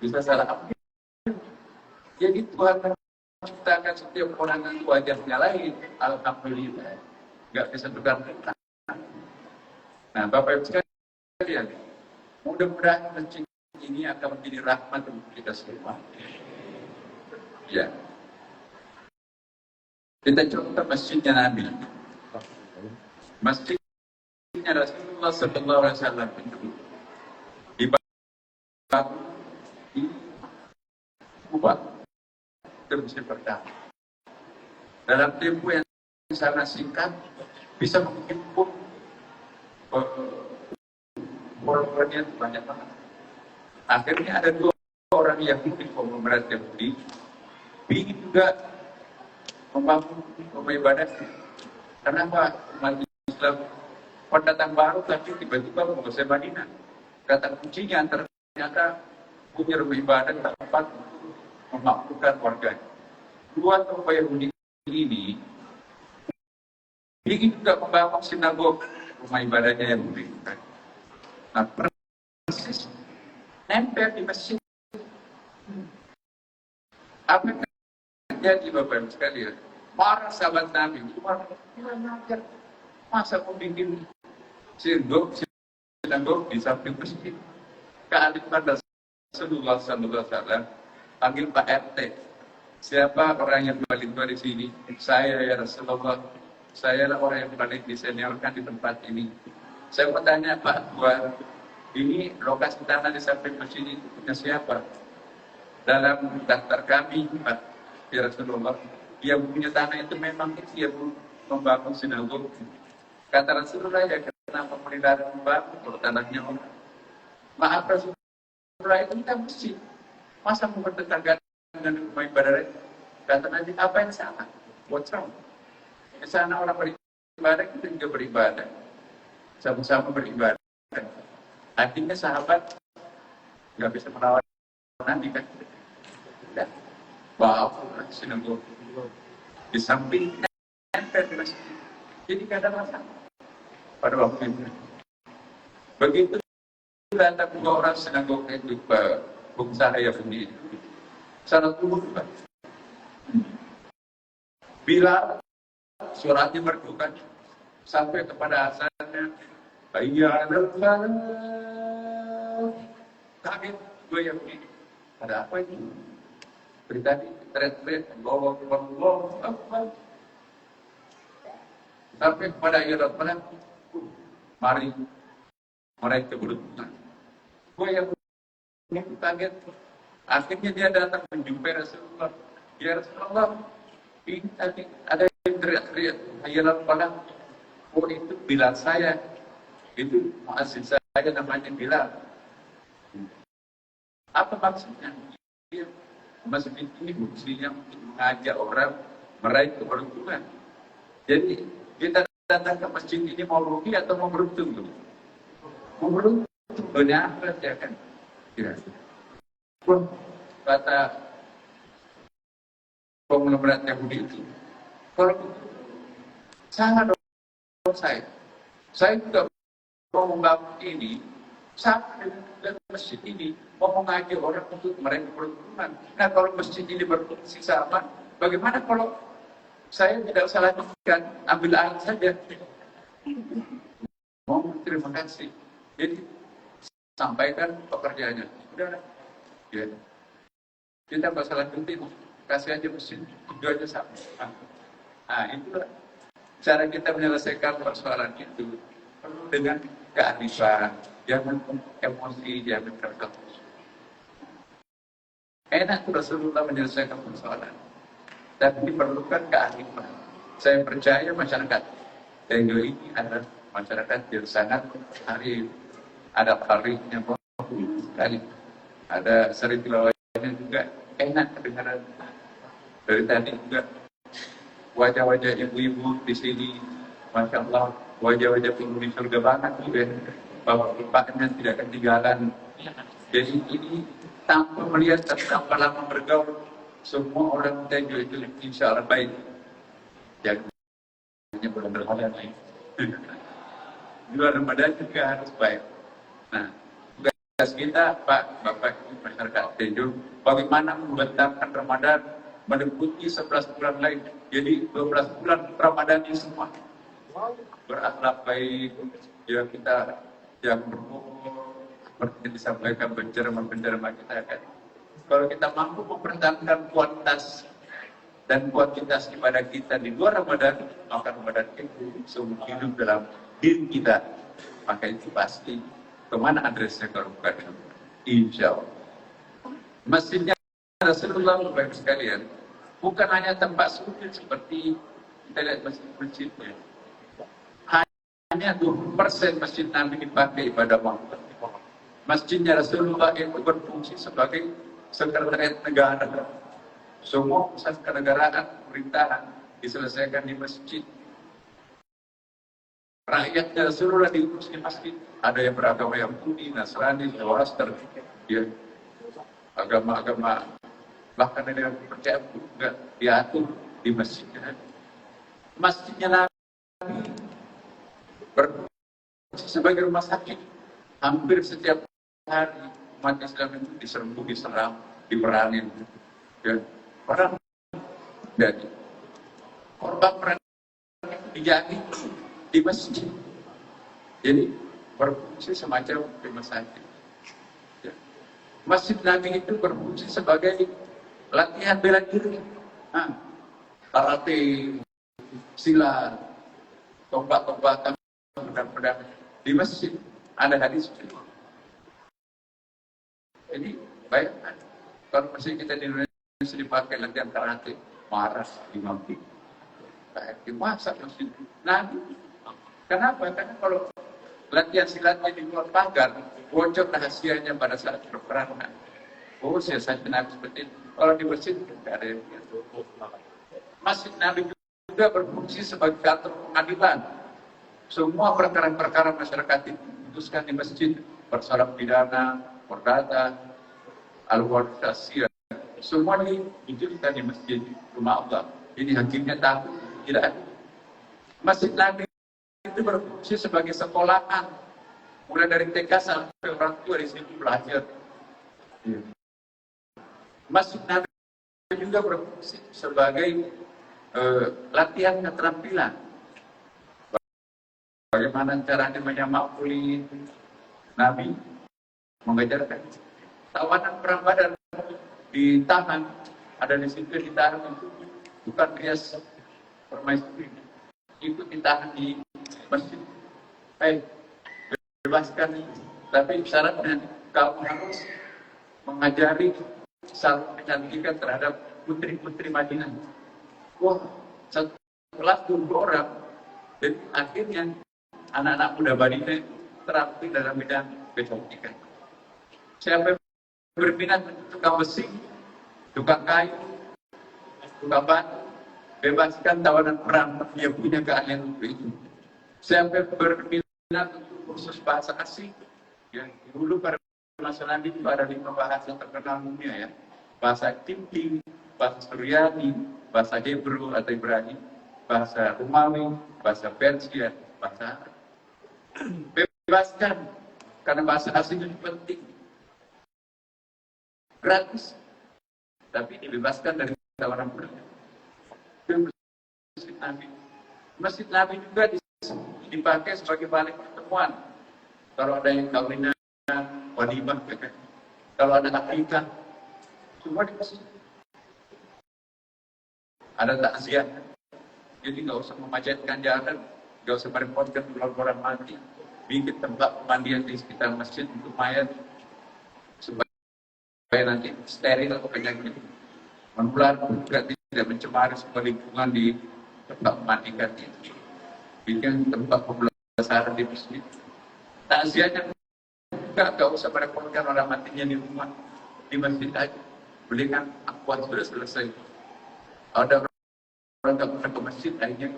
Bisa salah apa? Jadi Tuhan menciptakan setiap orang itu wajahnya lain. Alhamdulillah, nggak bisa tukar-tukar. Nah, Bapak Ibu sekalian, mudah-mudahan masjid ini akan menjadi rahmat untuk kita semua. Ya. Kita contoh masjidnya Nabi. Masjidnya Rasulullah Sallallahu Alaihi Wasallam itu dibangun di Kuba, terus pertama. Dalam tempo yang sangat singkat bisa menghimpun orang-orangnya banyak banget. Akhirnya ada dua orang Yahudi, konglomerat Yahudi, ingin juga membangun rumah ibadah. Kenapa umat Islam pendatang baru tapi tiba-tiba menguasai Madinah? Kata kuncinya ternyata punya rumah ibadah tempat untuk memakmurkan warganya. Dua tokoh Yahudi ini ingin juga membangun sinagog, rumah ibadahnya Yahudi. Nah, persis nempel di masjid. Apa yang terjadi Bapak Ibu sekalian? Para sahabat Nabi, masa mau bikin sinagog di samping masjid? Kealifan Rasulullah Sallallahu Alaihi Wasallam panggil Pak RT. Siapa orang yang paling tua di sini? Saya ya Rasulullah. Saya lah orang yang paling diseniorkan di tempat ini. Saya mau tanya Pak Tua, ini lokasi tanah di samping masjid itu punya siapa? Dalam daftar kami, Pak ya Rasulullah, yang punya tanah itu memang itu yang membangun sinagog. Kata Rasulullah, ya kenapa melihara membangun kalau tanahnya orang? Maaf Rasulullah, itu kita masjid. Masa mempertetangkan dengan rumah ibadah? Kata Nabi, apa yang salah? What's wrong? Di sana orang beribadah, kita juga beribadah. Sama-sama beribadah. Artinya sahabat nggak bisa melawan nanti kan. Dan bawa sinagog di samping nempel di masjid. Jadi nggak ada masalah pada waktu itu. Begitu datang dua orang sinagog itu ke Bung Saya sendiri, salat subuh kan. Bila suratnya merdukan sampai kepada asalnya, iya lepas kaget gue yang ini. Ada apa ini? Berita ini teriak-teriak Allah apa? Sampai kepada ia lepas, mari mereka berduka. Gue yang ini kaget. Akhirnya dia datang menjumpai Rasulullah. Ya Rasulullah, ini tadi ada yang teriak-teriak, hayalan Bilal. Oh itu Bilal saya, itu muazzin saya namanya Bilal. Apa maksudnya? Dia masjid ini fungsinya untuk mengajak orang meraih keberuntungan. Jadi kita datang ke masjid ini mau rugi atau mau beruntung? Mau beruntung, benar ya kan? Tidak. Kata konglomerat Yahudi itu, kalau sangat saya juga mau membangun ini sama dengan masjid ini, mau mengajak orang untuk meraih keberuntungan. Nah kalau masjid ini berfungsi sama, bagaimana kalau saya tidak salah lanjutkan, ambil air saja? Mau terima kasih. Jadi sampaikan pekerjaannya. Udah, ya. Kita masalah lanjutin, kasih aja mesin, itu aja sama. Nah, itulah cara kita menyelesaikan persoalan itu. Perlu dengan kearifan, jangan emosi, jangan terketus. Enak Rasulullah menyelesaikan persoalan, tapi diperlukan kearifan. Saya percaya masyarakat Tenggel ini adalah masyarakat yang sangat arif, ada arifnya sekali, ada sering tilawahnya juga enak kedengaran. Dari tadi juga wajah-wajah ibu-ibu di sini, masya Allah, wajah-wajah penghuni surga banget juga. Bapak-bapaknya tidak ketinggalan. Jadi ini tanpa melihat tanpa lama bergaul, semua orang Tenggel itu insya Allah baik. Yang hanya bulan Ramadan lain. Di luar Ramadan juga harus baik. Nah, tugas kita Pak, Bapak, masyarakat Tenggel, bagaimana membentangkan Ramadan meliputi 11 bulan lain. Jadi 12 bulan Ramadan ini semua berakhlak baik, ya kita yang berumur seperti yang disampaikan pencerama kita kan. Kalau kita mampu mempertahankan kualitas dan kuantitas ibadah kita di luar Ramadan, maka Ramadan itu sungguh hidup dalam diri kita. Maka itu pasti kemana adresnya kalau bukan insya Allah. Masjidnya Rasulullah Bapak sekalian, bukan hanya tempat sujud seperti kita lihat masjid-masjidnya. Hanya 20% masjid Nabi dipakai ibadah makhluk. Masjidnya Rasulullah itu berfungsi sebagai sekretariat negara. Semua urusan kenegaraan, pemerintahan diselesaikan di masjid. Rakyatnya Rasulullah diurus di masjid. Ada yang beragama Yahudi, Nasrani, Zoroaster, ya, agama-agama bahkan ada yang percaya juga diatur di masjidnya. Masjidnya Nabi berfungsi sebagai rumah sakit. Hampir setiap hari umat Islam itu diserbu, diserang, diperanin. Ya, orang jadi korban perang dijadi di masjid. Jadi berfungsi semacam rumah sakit. Ya. Masjid Nabi itu berfungsi sebagai latihan bela diri. Karate, silat, tombak-tombakan, pedang-pedang di masjid. Ada hadis itu. Jadi bayangkan kalau masjid kita di Indonesia dipakai latihan karate, marah imam kita. Masa masjid Nabi? Kenapa? Karena kalau latihan silatnya di luar pagar, bocor rahasianya pada saat berperang. Oh, siasat Nabi seperti itu. Kalau di masjid tidak ada yang Masjid Nabi juga berfungsi sebagai kantor pengadilan. Semua perkara-perkara masyarakat diputuskan di masjid, persoalan pidana, Perdata, Al-Warth Tasir, semua diwujudkan di masjid rumah Allah. Jadi hakimnya takut tidak ada. Masjid Nabi itu berfungsi sebagai sekolahan, mulai dari TK sampai orang tua di situ belajar. Masjid Nabi juga berfungsi sebagai latihan keterampilan. Bagaimana caranya menyamapuli Nabi, mengajarkan tawanan perang Badar ditahan, ada di situ ditahan itu bukan rias permaisuri, ikut ditahan di masjid. Bebaskan, tapi syaratnya kamu harus mengajari satu kecantikan terhadap putri-putri Madinah. Wah, satu kelas 20 orang, dan akhirnya anak-anak muda Madinah terampil dalam bidang kecantikan. Siapa yang berminat tukang besi, tukang kayu, tukang batu, bebaskan tawanan perang, dia punya keahlian untuk itu. Siapa yang berminat untuk kursus bahasa asing, ya dulu pada masa Nabi itu ada 5 bahasa terkenal dunia ya, bahasa Timti, bahasa Suryani, bahasa Hebrew atau Ibrani, bahasa Romawi, bahasa Persia, bahasa Arab. Bebaskan, karena bahasa asing itu penting. Gratis, tapi dibebaskan dari tawaran perang. Masjid Nabi. Masjid Nabi juga dipakai sebagai balai pertemuan. Kalau ada yang kawinan, walimah, kalau ada akikah, semua di masjid. Ada takziah, jadi nggak usah memacetkan jalan, nggak usah merepotkan orang mati. Bikin tempat pemandian di sekitar masjid untuk mayat supaya nanti steril atau penyakit menular, juga tidak mencemari semua lingkungan di tempat pemandikan itu. Bikin tempat pembelajaran di masjid. Takziahnya nggak usah merepotkan orang matinya di rumah, di masjid aja. Belikan akuat sudah selesai. Ada orang nggak pernah ke masjid, akhirnya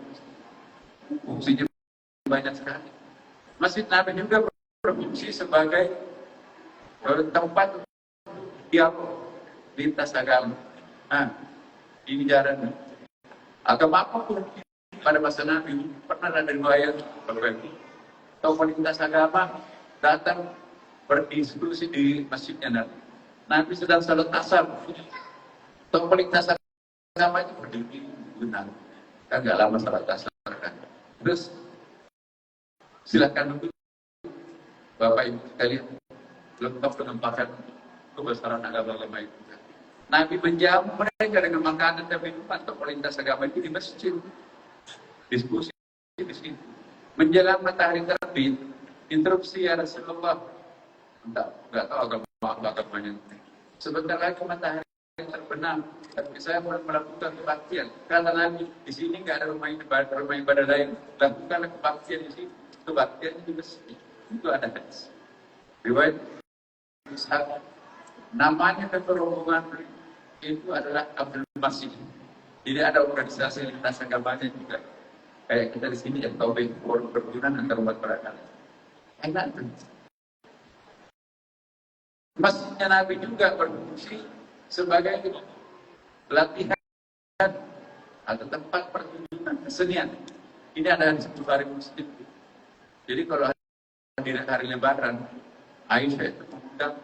fungsinya banyak sekali. Masjid Nabi juga berfungsi sebagai tempat dialog lintas agama. Nah, ini jalan agama apapun pada masa Nabi pernah ada riwayat atau lintas agama datang berdiskusi di masjidnya Nabi. Nabi sedang salat asar, atau lintas agama itu berdiri benar, kan nggak lama salat asar kan. Terus silakan duduk, Bapak Ibu sekalian, lengkap dengan pakaian kebesaran agama-agama itu. Nabi menjamu mereka dengan makanan dan minuman atau lintas agama itu di masjid. Diskusi di sini. Menjelang matahari terbit, interupsi ya Rasulullah. Enggak tahu agamanya. Sebentar lagi matahari terbenam, tapi saya mau melakukan kebaktian. Karena Nabi di sini nggak ada rumah ibadah lain, lakukanlah kebaktian di sini. Kebaktian di masjid. Itu ada hadis. Riwayat Ishaq. Namanya kerombongan itu adalah Abdul Masih. Jadi ada organisasi lintas agamanya juga. Kayak kita di sini yang tahu forum perhimpunan antar umat beragama. Enak tuh. Masjidnya Nabi juga berfungsi sebagai latihan atau tempat pertunjukan kesenian. Ini ada di Bukhari Muslim. Jadi kalau hari Lebaran, Aisyah itu mengundang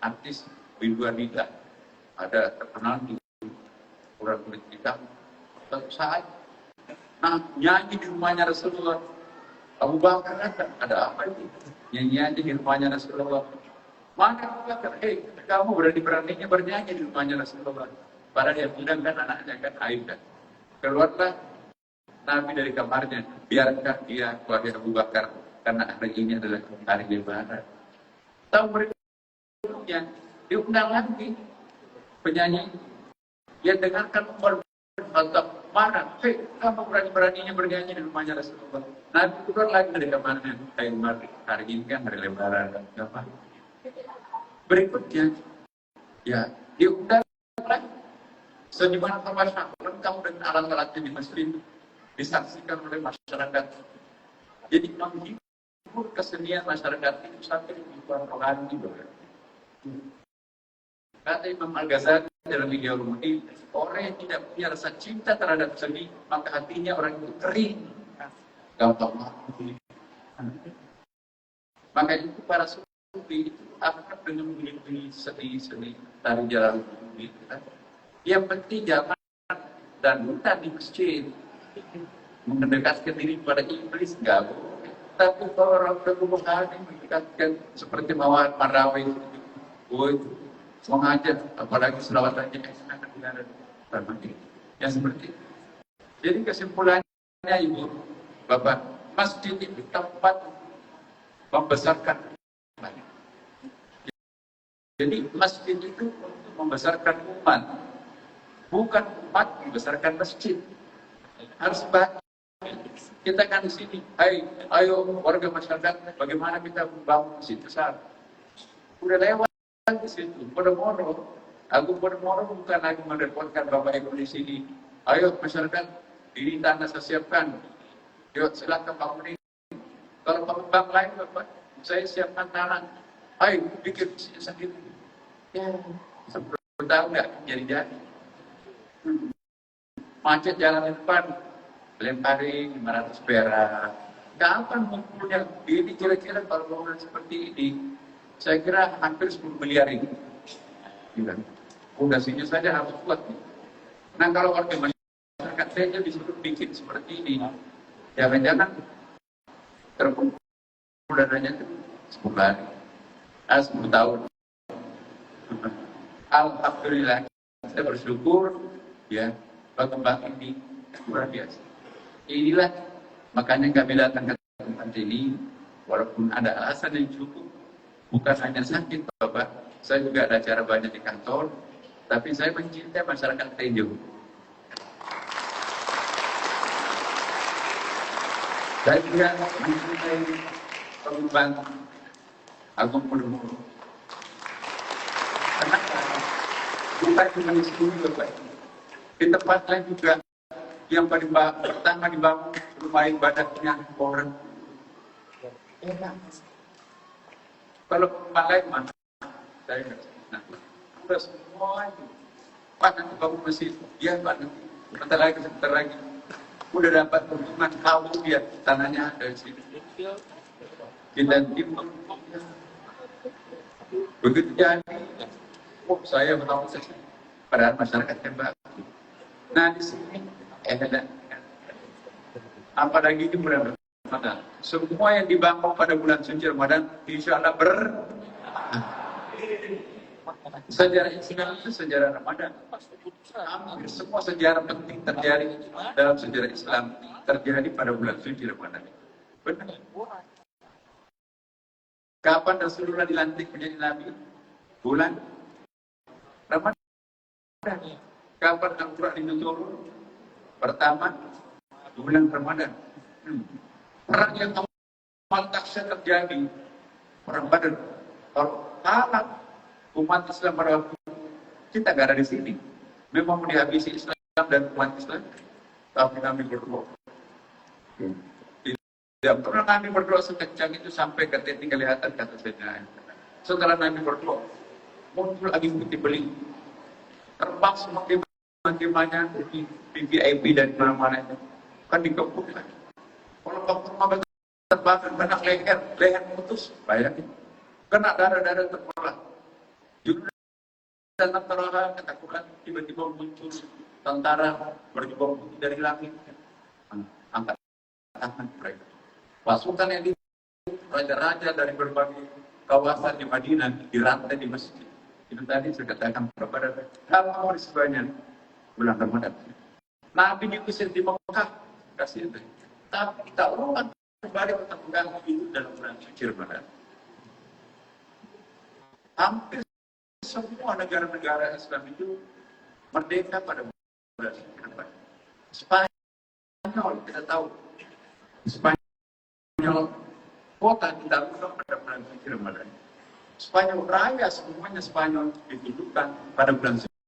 artis Ridwanita, ada terkenal di orang kulit hitam. Suatu saat, nyanyi di rumahnya Rasulullah. Abu Bakar ada apa ini? Nyanyi di rumahnya Rasulullah. Mana Abu Bakar? Kamu berani-beraninya bernyanyi di rumahnya Rasulullah. Padahal yang undang kan anaknya kan Aisyah. Keluarlah Nabi dari kamarnya, biarkan dia wahai Abu Bakar, karena hari ini adalah hari Lebaran. Tahu berikutnya, diundang lagi penyanyi. Dia dengarkan Umar bin Khattab marah, kamu berani-beraninya bernyanyi di rumahnya Rasulullah. Nabi keluar lagi dari kamarnya, Umar, hari ini kan hari Lebaran, apa? Berikutnya, ya diundang lagi. Sejumlah masyarakat lengkap dengan alat-alatnya di masjid disaksikan oleh masyarakat. Jadi menghibur kesenian masyarakat itu sampai dibuat rohani. Kata Imam Al-Ghazali dalam Ihya Ulumuddin, orang yang tidak punya rasa cinta terhadap seni, maka hatinya orang itu kering, gampang mati. Maka itu para sufi itu akan dengan melindungi seni tari Jalaluddin. Yang penting jangan dan bukan di masjid mendekatkan diri pada iblis, enggak boleh. Tapi kalau orang berhubungan mendekatkan seperti mawar Marawi, itu sengaja, apalagi selawatannya akan tidak ada terbagi. Yang seperti itu. Jadi kesimpulannya Ibu, Bapak, masjid itu tempat membesarkan umat. Jadi masjid itu untuk membesarkan umat, bukan umat membesarkan masjid. Harus bagi. Kita kan di sini, ayo warga masyarakat, bagaimana kita membangun masjid besar? Udah lewat di situ, Podomoro. Aku Podomoro bukan lagi merepotkan Bapak Ibu di sini. Ayo masyarakat, ini tanah saya siapkan. Yuk silakan bangun ini. Kalau pengembang lain Bapak, saya siapkan tanah. Ayo bikin sendiri. Ya, 10 tahun nggak jadi-jadi. Macet jalan di depan, lemparin 500 perak. Kapan mengumpulnya? Ini kira-kira kalau bangunan seperti ini, saya kira hampir 10 miliar ini. Fondasinya saja harus kuat. Nah kalau warga masyarakat saja disuruh bikin seperti ini, jangan-jangan terkumpul dananya itu 10 hari, 10 tahun. Alhamdulillah, saya bersyukur ya berkembang ini luar biasa. Inilah makanya kami datang ke tempat ini, walaupun ada alasan yang cukup, bukan hanya sakit Bapak, saya juga ada acara banyak di kantor, tapi saya mencintai masyarakat Tejo. Saya juga mencintai pengembang Agung Podomoro. Kenapa? Bukan cuma di sini Bapak. Di tempat lain juga yang paling pertama dibangun rumah ibadahnya orang. Enak. Kalau tempat lain mana? Saya nggak. Nah, udah semua itu. Pak nanti bangun masjid, ya Pak nanti. Sebentar lagi. Udah dapat peruntungan kamu ya tanahnya ada di sini. Kita timbang. Begitu jadi, saya bertanggung jawab. Padahal masyarakat tembak. Nah di sini apalagi di bulan Ramadan, semua yang dibangun pada bulan suci Ramadan, insya Allah sejarah Islam itu sejarah Ramadan. Hampir semua sejarah penting terjadi dalam sejarah Islam terjadi pada bulan suci Ramadan. Benar. Kapan Rasulullah dilantik menjadi Nabi? Bulan Ramadan. Kapan Al-Quran itu turun? Pertama, bulan Ramadan. Perang yang amat dahsyat terjadi. Perang Badar. Kalau kalah umat Islam pada waktu kita nggak ada di sini. Memang mau dihabisi Islam dan umat Islam, tapi kami berdoa. Tidak pernah kami berdoa sekencang itu sampai ke titik kelihatan kata saya. Setelah kami berdoa, muncul lagi putih beling. Terbang semakin bagaimana di VIP dan mana-mana itu kan dikepung lagi. Kalau waktu terbakar banyak leher putus, bayangin. Kena darah-darah terpolah. Juga dalam terora ketakutan tiba-tiba muncul tentara berjubah putih dari langit. Angkat tangan mereka. Pasukan yang di raja-raja dari berbagai kawasan di Madinah dirantai di masjid. Itu tadi saya katakan kepada kamu di sebanyak bulan Ramadan. Nabi diusir di Mekah, kasih itu. Tapi kita ulang kembali pertemuan itu dalam bulan suci Ramadan. Hampir semua negara-negara Islam itu merdeka pada bulan suci Ramadan. Spanyol kita tahu. Spanyol kota kita ulang pada bulan suci Ramadan. Spanyol raya semuanya Spanyol dituduhkan pada bulan suci